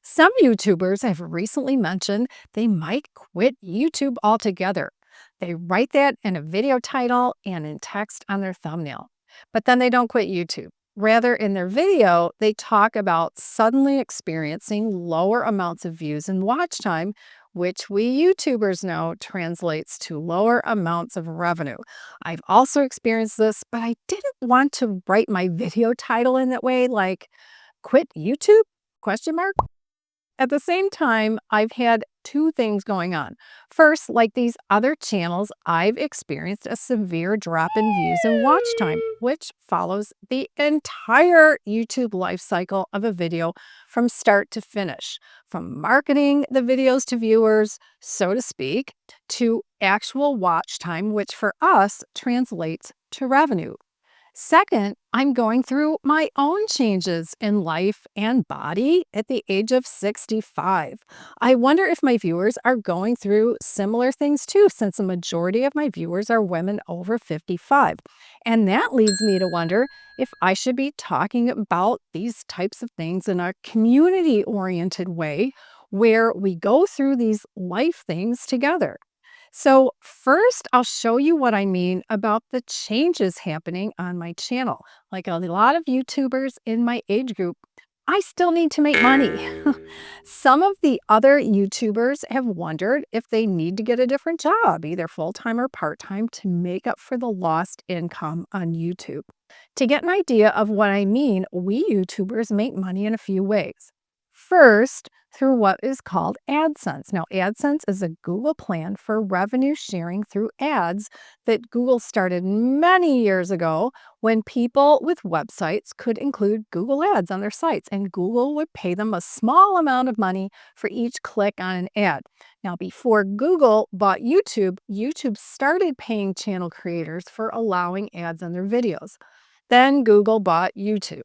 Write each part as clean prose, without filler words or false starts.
Some YouTubers have recently mentioned they might quit YouTube altogether. They write that in a video title and in text on their thumbnail. But then they don't quit YouTube. Rather, in their video, they talk about suddenly experiencing lower amounts of views and watch time, which we YouTubers know translates to lower amounts of revenue. I've also experienced this, but I didn't want to write my video title in that way, like quit YouTube? Question mark. At the same time, I've had two things going on. First, like these other channels, I've experienced a severe drop in views and watch time, which follows the entire YouTube life cycle of a video from start to finish, from marketing the videos to viewers, so to speak, to actual watch time, which for us translates to revenue. Second, I'm going through my own changes in life and body at the age of 65. I wonder if my viewers are going through similar things too, since the majority of my viewers are women over 55. And that leads me to wonder if I should be talking about these types of things in a community oriented way where we go through these life things together. So, first, I'll show you what I mean about the changes happening on my channel. Like a lot of YouTubers in my age group, I still need to make money. Some of the other YouTubers have wondered if they need to get a different job, either full time or part time, to make up for the lost income on YouTube. To get an idea of what I mean, we YouTubers make money in a few ways. First, through what is called AdSense. Now, AdSense is a Google plan for revenue sharing through ads that Google started many years ago when people with websites could include Google ads on their sites, and Google would pay them a small amount of money for each click on an ad. Now, before Google bought YouTube, YouTube started paying channel creators for allowing ads on their videos. Then Google bought YouTube.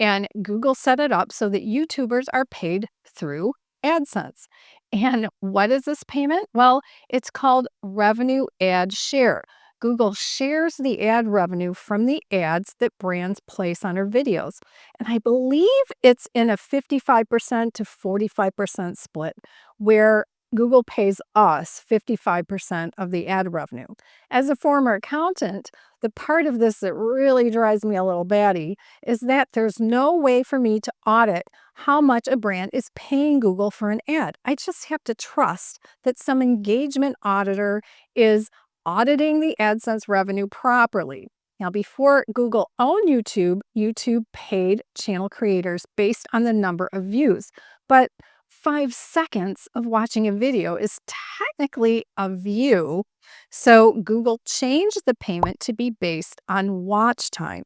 And Google set it up so that YouTubers are paid through AdSense. And what is this payment? Well, it's called revenue ad share. Google shares the ad revenue from the ads that brands place on their videos. And I believe it's in a 55% to 45% split, where Google pays us 55% of the ad revenue. As a former accountant, the part of this that really drives me a little batty is that there's no way for me to audit how much a brand is paying Google for an ad. I just have to trust that some engagement auditor is auditing the AdSense revenue properly. Now, before Google owned YouTube, YouTube paid channel creators based on the number of views. But 5 seconds of watching a video is technically a view. So Google changed the payment to be based on watch time.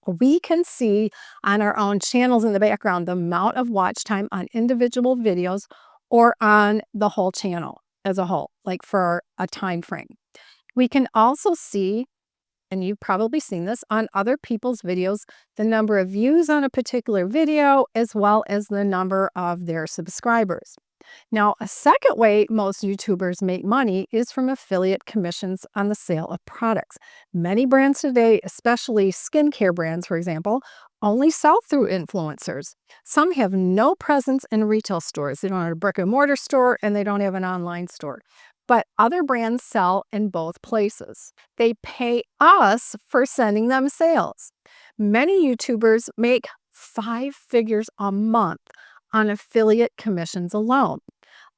We can see on our own channels in the background the amount of watch time on individual videos or on the whole channel as a whole, like for a time frame. We can also see, and you've probably seen this on other people's videos, the number of views on a particular video as well as the number of their subscribers. Now, a second way most YouTubers make money is from affiliate commissions on the sale of products. Many brands today, especially skincare brands, for example, only sell through influencers. Some have no presence in retail stores. They don't have a brick and mortar store and they don't have an online store. But other brands sell in both places. They pay us for sending them sales. Many YouTubers make 5 figures a month on affiliate commissions alone.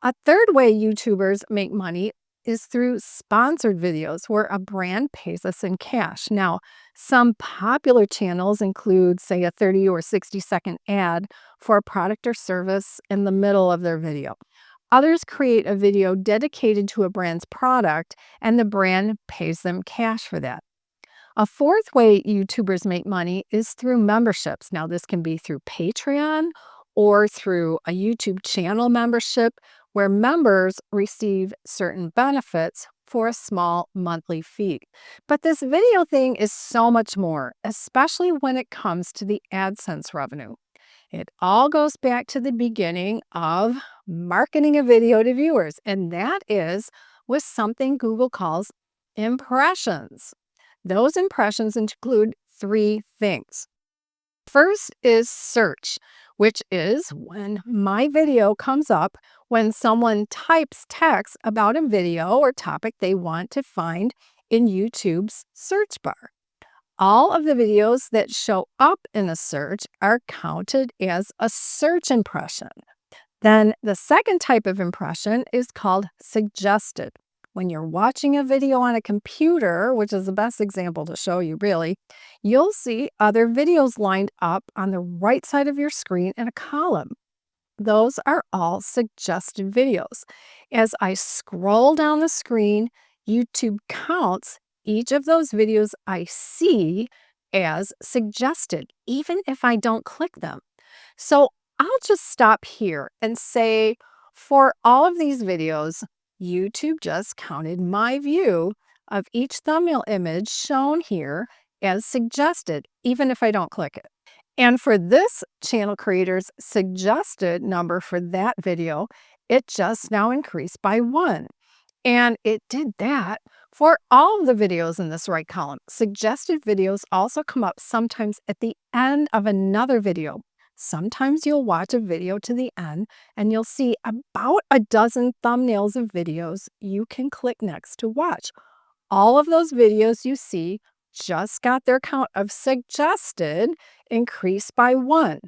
A third way YouTubers make money is through sponsored videos where a brand pays us in cash. Now, some popular channels include, say, a 30 or 60-second ad for a product or service in the middle of their video. Others create a video dedicated to a brand's product, and the brand pays them cash for that. A fourth way YouTubers make money is through memberships. Now, this can be through Patreon or through a YouTube channel membership where members receive certain benefits for a small monthly fee. But this video thing is so much more, especially when it comes to the AdSense revenue. It all goes back to the beginning of marketing a video to viewers, and that is with something Google calls impressions. Those impressions include three things. First is search. which is when my video comes up when someone types text about a video or topic they want to find in YouTube's search bar. All of the videos that show up in a search are counted as a search impression. Then the second type of impression is called suggested. When you're watching a video on a computer, which is the best example to show you really, you'll see other videos lined up on the right side of your screen in a column. Those are all suggested videos. As I scroll down the screen, YouTube counts each of those videos I see as suggested, even if I don't click them. So I'll just stop here and say, for all of these videos, YouTube just counted my view of each thumbnail image shown here as suggested, even if I don't click it. And for this channel creator's suggested number for that video, it just now increased by 1. And it did that for all of the videos in this right column. Suggested videos also come up sometimes at the end of another video. Sometimes you'll watch a video to the end and you'll see about a dozen thumbnails of videos you can click next to watch. All of those videos you see just got their count of suggested increased by 1.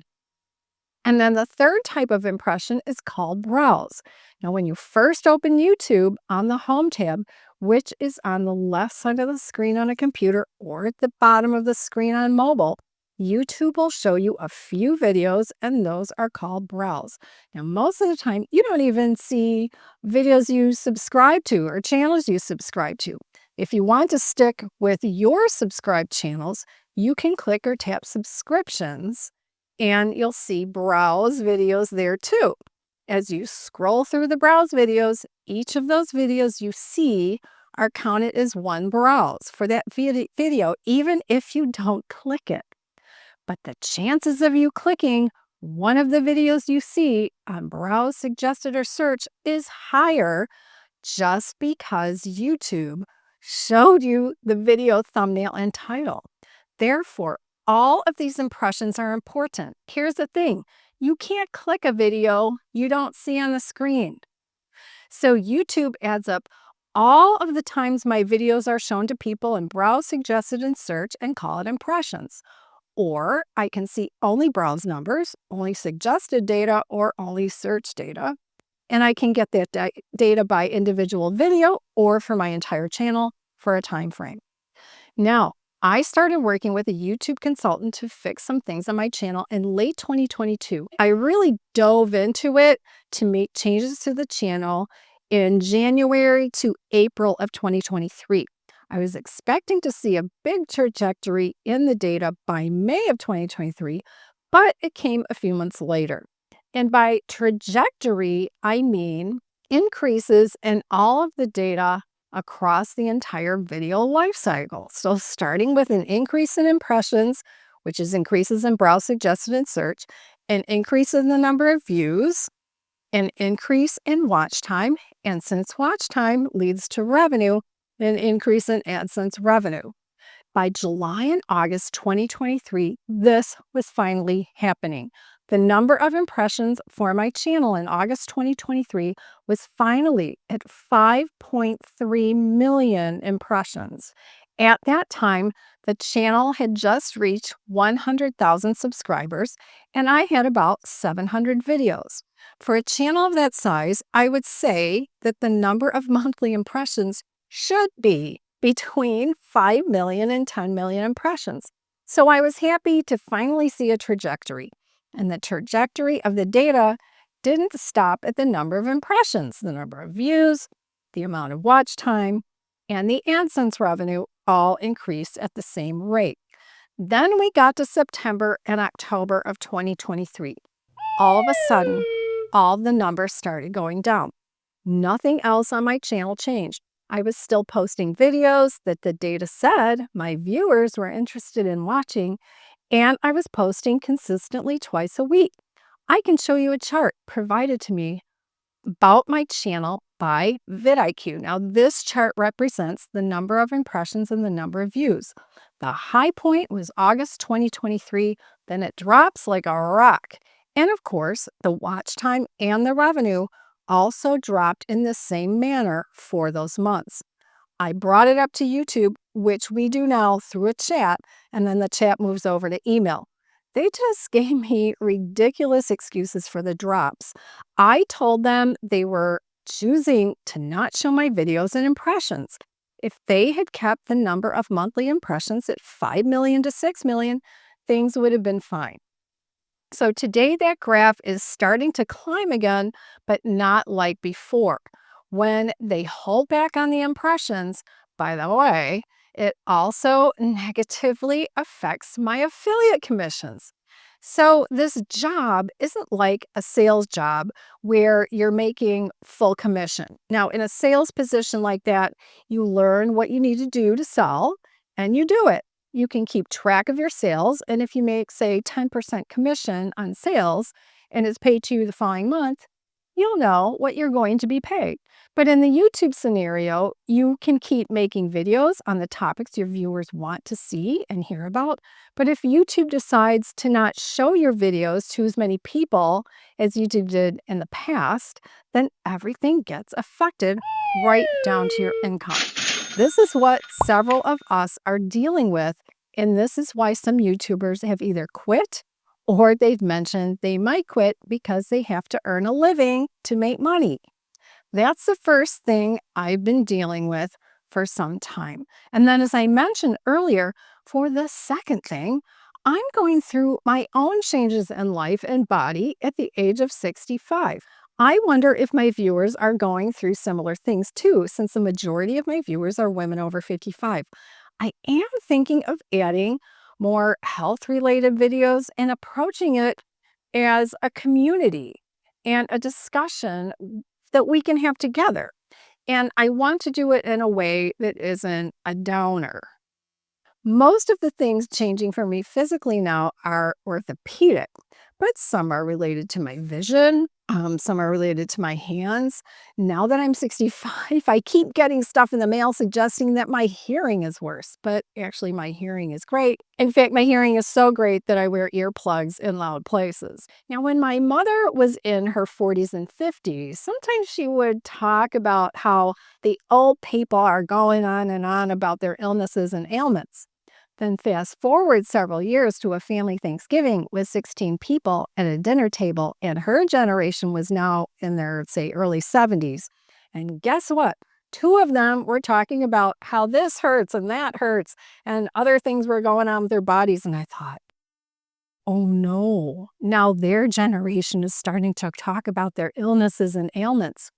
And then the third type of impression is called browse. Now, when you first open YouTube on the Home tab, which is on the left side of the screen on a computer or at the bottom of the screen on mobile, YouTube will show you a few videos, and those are called browse. Now, most of the time, you don't even see videos you subscribe to or channels you subscribe to. If you want to stick with your subscribed channels, you can click or tap subscriptions, and you'll see browse videos there too. As you scroll through the browse videos, each of those videos you see are counted as one browse for that video, even if you don't click it. But the chances of you clicking one of the videos you see on browse, suggested, or search is higher just because YouTube showed you the video thumbnail and title. Therefore, all of these impressions are important. Here's the thing. You can't click a video you don't see on the screen. So YouTube adds up all of the times my videos are shown to people in browse, suggested, and search and call it impressions. Or I can see only browse numbers, only suggested data, or only search data. And I can get that data by individual video or for my entire channel for a time frame. Now, I started working with a YouTube consultant to fix some things on my channel in late 2022. I really dove into it to make changes to the channel in January to April of 2023. I was expecting to see a big trajectory in the data by May of 2023, but it came a few months later. And by trajectory, I mean increases in all of the data across the entire video life cycle. So starting with an increase in impressions, which is increases in browse, suggested, and search, an increase in the number of views, an increase in watch time, and since watch time leads to revenue, an increase in AdSense revenue. By July and August 2023, this was finally happening. The number of impressions for my channel in August 2023 was finally at 5.3 million impressions. At that time, the channel had just reached 100,000 subscribers, and I had about 700 videos. For a channel of that size, I would say that the number of monthly impressions should be between 5 million and 10 million impressions. So I was happy to finally see a trajectory. And the trajectory of the data didn't stop at the number of impressions. The number of views, the amount of watch time, and the AdSense revenue all increased at the same rate. Then we got to September and October of 2023. All of a sudden, all the numbers started going down. Nothing else on my channel changed. I was still posting videos that the data said my viewers were interested in watching, and I was posting consistently twice a week. I can show you a chart provided to me about my channel by vidIQ. Now, this chart represents the number of impressions and the number of views. The high point was August 2023, then it drops like a rock, And of course, the watch time and the revenue also dropped in the same manner for those months. I brought it up to YouTube, which we do now through a chat, and then the chat moves over to email. They just gave me ridiculous excuses for the drops. I told them they were choosing to not show my videos and impressions. If they had kept the number of monthly impressions at 5 million to 6 million, things would have been fine. So today that graph is starting to climb again, but not like before. When they hold back on the impressions, by the way, it also negatively affects my affiliate commissions. So this job isn't like a sales job where you're making full commission. Now, in a sales position like that, you learn what you need to do to sell and you do it. You can keep track of your sales. And if you make, say, 10% commission on sales and it's paid to you the following month, you'll know what you're going to be paid. But in the YouTube scenario, you can keep making videos on the topics your viewers want to see and hear about. But if YouTube decides to not show your videos to as many people as YouTube did in the past, then everything gets affected right down to your income. This is what several of us are dealing with, and this is why some YouTubers have either quit or they've mentioned they might quit because they have to earn a living to make money. That's the first thing I've been dealing with for some time. And then, as I mentioned earlier, for the second thing, I'm going through my own changes in life and body at the age of 65. I wonder if my viewers are going through similar things too, since the majority of my viewers are women over 55. I am thinking of adding more health-related videos and approaching it as a community and a discussion that we can have together. And I want to do it in a way that isn't a downer. Most of the things changing for me physically now are orthopedic, but some are related to my vision. Some are related to my hands. Now that I'm 65, I keep getting stuff in the mail suggesting that my hearing is worse, but actually my hearing is great. In fact, my hearing is so great that I wear earplugs in loud places. Now, when my mother was in her 40s and 50s, sometimes she would talk about how the old people are going on and on about their illnesses and ailments. Then fast forward several years to a family Thanksgiving with 16 people at a dinner table, and her generation was now in their, say, early 70s. And guess what? Two of them were talking about how this hurts and that hurts, and other things were going on with their bodies. And I thought, oh no, now their generation is starting to talk about their illnesses and ailments.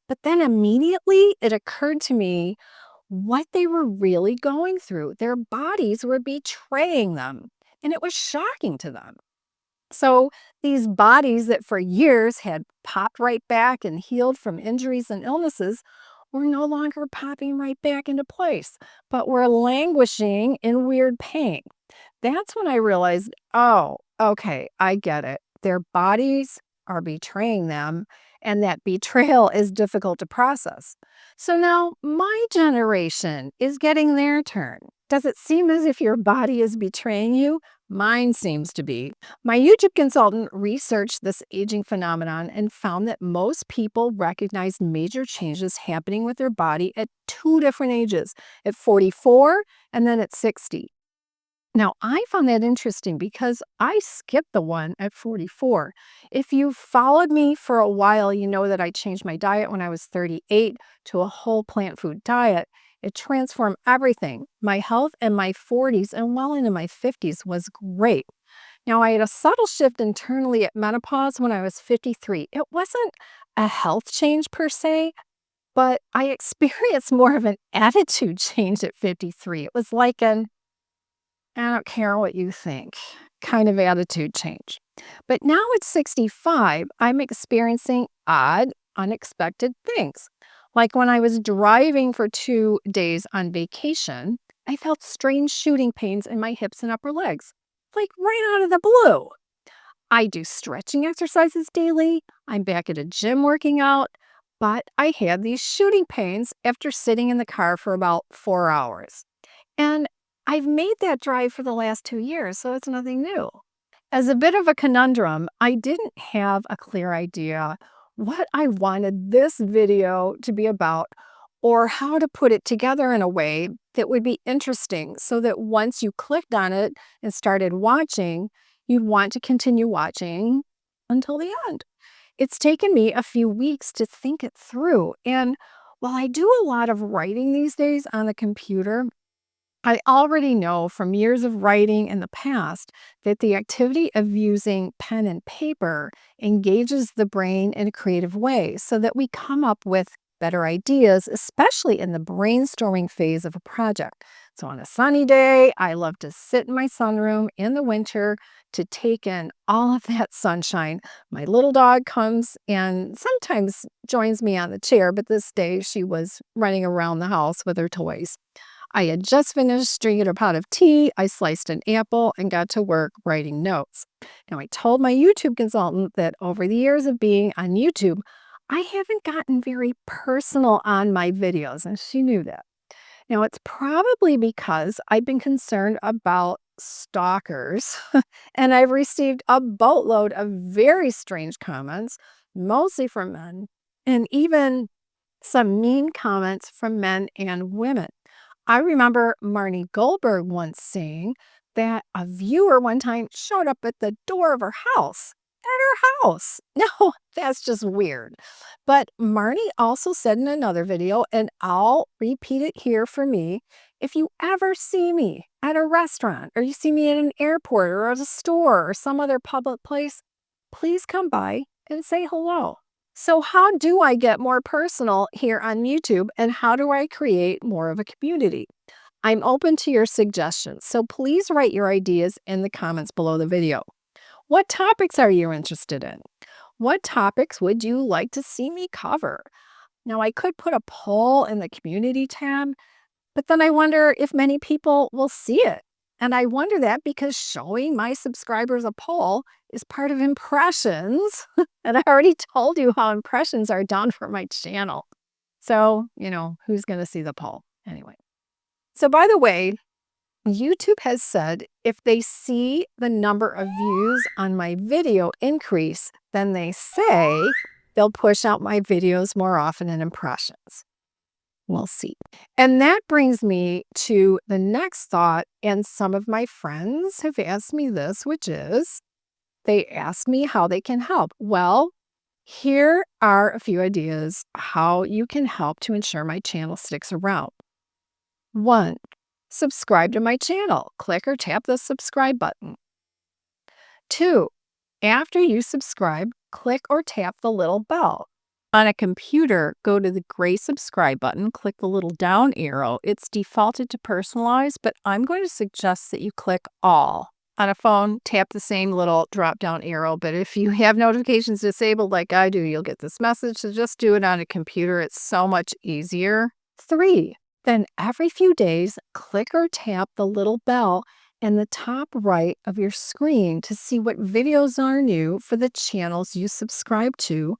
But then immediately it occurred to me what they were really going through. Their bodies were betraying them, and it was shocking to them. So these bodies that for years had popped right back and healed from injuries and illnesses were no longer popping right back into place, but were languishing in weird pain. That's when I realized, oh, okay, I get it. Their bodies are betraying them, and that betrayal is difficult to process. So now my generation is getting their turn. Does it seem as if your body is betraying you? Mine seems to be. My YouTube consultant researched this aging phenomenon and found that most people recognize major changes happening with their body at two different ages, at 44 and then at 60. Now, I found that interesting because I skipped the one at 44. If you've followed me for a while, you know that I changed my diet when I was 38 to a whole plant food diet. It transformed everything. My health in my 40s and well into my 50s was great. Now, I had a subtle shift internally at menopause when I was 53. It wasn't a health change per se, but I experienced more of an attitude change at 53. It was like an I don't care what you think kind of attitude change. But now at 65, I'm experiencing odd, unexpected things. Like when I was driving for 2 days on vacation, I felt strange shooting pains in my hips and upper legs, like right out of the blue. I do stretching exercises daily. I'm back at a gym working out, but I had these shooting pains after sitting in the car for about 4 hours. And I've made that drive for the last 2 years, so it's nothing new. As a bit of a conundrum, I didn't have a clear idea what I wanted this video to be about or how to put it together in a way that would be interesting so that once you clicked on it and started watching, you'd want to continue watching until the end. It's taken me a few weeks to think it through. And while I do a lot of writing these days on the computer, I already know from years of writing in the past that the activity of using pen and paper engages the brain in a creative way so that we come up with better ideas, especially in the brainstorming phase of a project. So, on a sunny day, I love to sit in my sunroom in the winter to take in all of that sunshine. My little dog comes and sometimes joins me on the chair, but this day she was running around the house with her toys. I had just finished drinking a pot of tea. I sliced an apple and got to work writing notes. Now, I told my YouTube consultant that over the years of being on YouTube, I haven't gotten very personal on my videos, and she knew that. Now, it's probably because I've been concerned about stalkers, and I've received a boatload of very strange comments, mostly from men, and even some mean comments from men and women. I remember Marnie Goldberg once saying that a viewer one time showed up at the door of her house. At her house. No, that's just weird. But Marnie also said in another video, and I'll repeat it here for me, if you ever see me at a restaurant or you see me at an airport or at a store or some other public place, please come by and say hello. So, how do I get more personal here on YouTube and how do I create more of a community? I'm open to your suggestions, so please write your ideas in the comments below the video. What topics are you interested in? What topics would you like to see me cover? Now, I could put a poll in the community tab, but then I wonder if many people will see it. And I wonder that because showing my subscribers a poll is part of impressions. And I already told you how impressions are done for my channel. So, who's going to see the poll anyway? So, by the way, YouTube has said if they see the number of views on my video increase, then they say they'll push out my videos more often in impressions. We'll see. And that brings me to the next thought. And some of my friends have asked me this, which is they ask me how they can help. Well, here are a few ideas how you can help to ensure my channel sticks around. 1. Subscribe to my channel. Click or tap the subscribe button. 2. After you subscribe, click or tap the little bell. On a computer, go to the gray subscribe button, click the little down arrow. It's defaulted to personalize, but I'm going to suggest that you click all. On a phone, tap the same little drop down arrow, but if you have notifications disabled like I do, you'll get this message. So just do it on a computer. It's so much easier. 3. Then every few days, click or tap the little bell in the top right of your screen to see what videos are new for the channels you subscribe to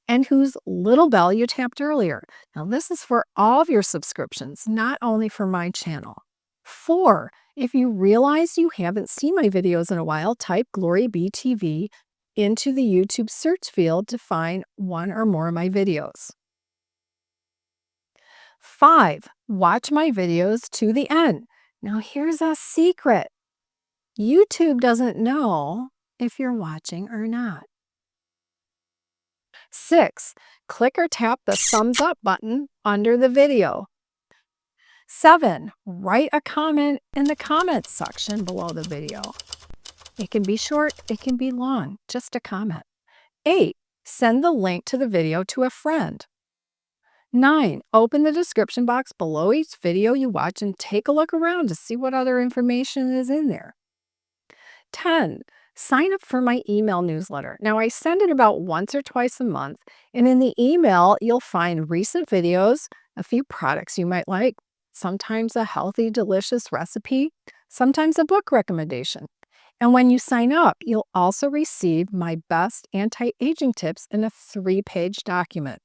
and whose little bell you tapped earlier. Now, this is for all of your subscriptions, not only for my channel. 4, if you realize you haven't seen my videos in a while, type GloryB-TV into the YouTube search field to find one or more of my videos. 5, watch my videos to the end. Now, here's a secret. YouTube doesn't know if you're watching or not. 6, click or tap the thumbs up button under the video. 7, write a comment in the comments section below the video. It can be short, it can be long, just a comment. 8, send the link to the video to a friend. 9, open the description box below each video you watch and take a look around to see what other information is in there. 10, sign up for my email newsletter. Now, I send it about once or twice a month, and in the email, you'll find recent videos, a few products you might like, sometimes a healthy, delicious recipe, sometimes a book recommendation. And when you sign up, you'll also receive my best anti-aging tips in a 3-page document.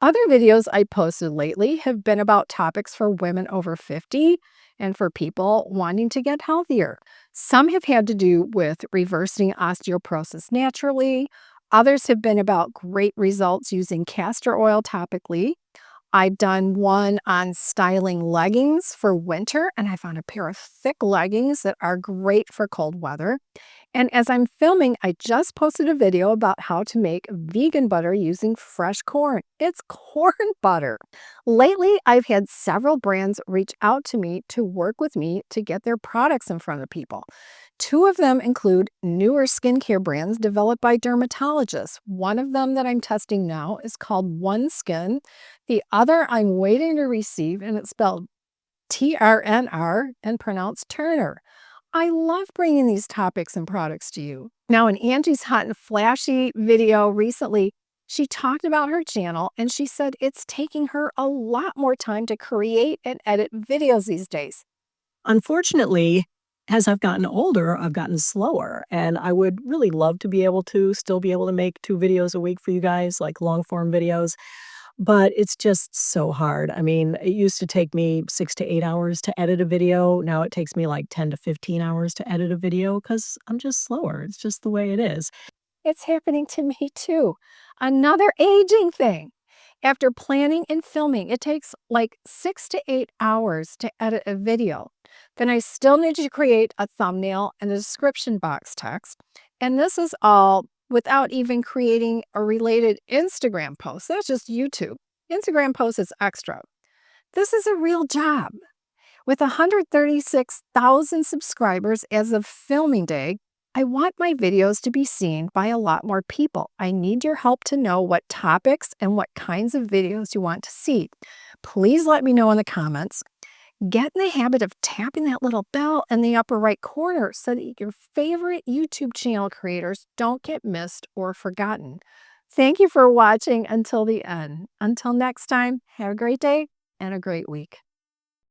Other videos I posted lately have been about topics for women over 50 and for people wanting to get healthier. Some have had to do with reversing osteoporosis naturally. Others have been about great results using castor oil topically. I've done one on styling leggings for winter, and I found a pair of thick leggings that are great for cold weather. And as I'm filming, I just posted a video about how to make vegan butter using fresh corn. It's corn butter. Lately, I've had several brands reach out to me to work with me to get their products in front of people. Two of them include newer skincare brands developed by dermatologists. One of them that I'm testing now is called One Skin. The other I'm waiting to receive, and it's spelled TRNR and pronounced Turner. I love bringing these topics and products to you. Now, in Angie's Hot and Flashy video recently, she talked about her channel and she said it's taking her a lot more time to create and edit videos these days. Unfortunately, as I've gotten older, I've gotten slower, and I would really love to be able to still be able to make 2 videos a week for you guys, like long form videos, but it's just so hard. I mean, it used to take me 6 to 8 hours to edit a video. Now it takes me like 10 to 15 hours to edit a video because 'cause I'm just slower. It's just the way it is. It's happening to me too. Another aging thing. After planning and filming, it takes like 6 to 8 hours to edit a video. Then I still need to create a thumbnail and a description box text. And this is all without even creating a related Instagram post. That's just YouTube. Instagram post is extra. This is a real job. With 136,000 subscribers as of filming day, I want my videos to be seen by a lot more people. I need your help to know what topics and what kinds of videos you want to see. Please let me know in the comments. Get in the habit of tapping that little bell in the upper right corner so that your favorite YouTube channel creators don't get missed or forgotten. Thank you for watching until the end. Until next time, have a great day and a great week.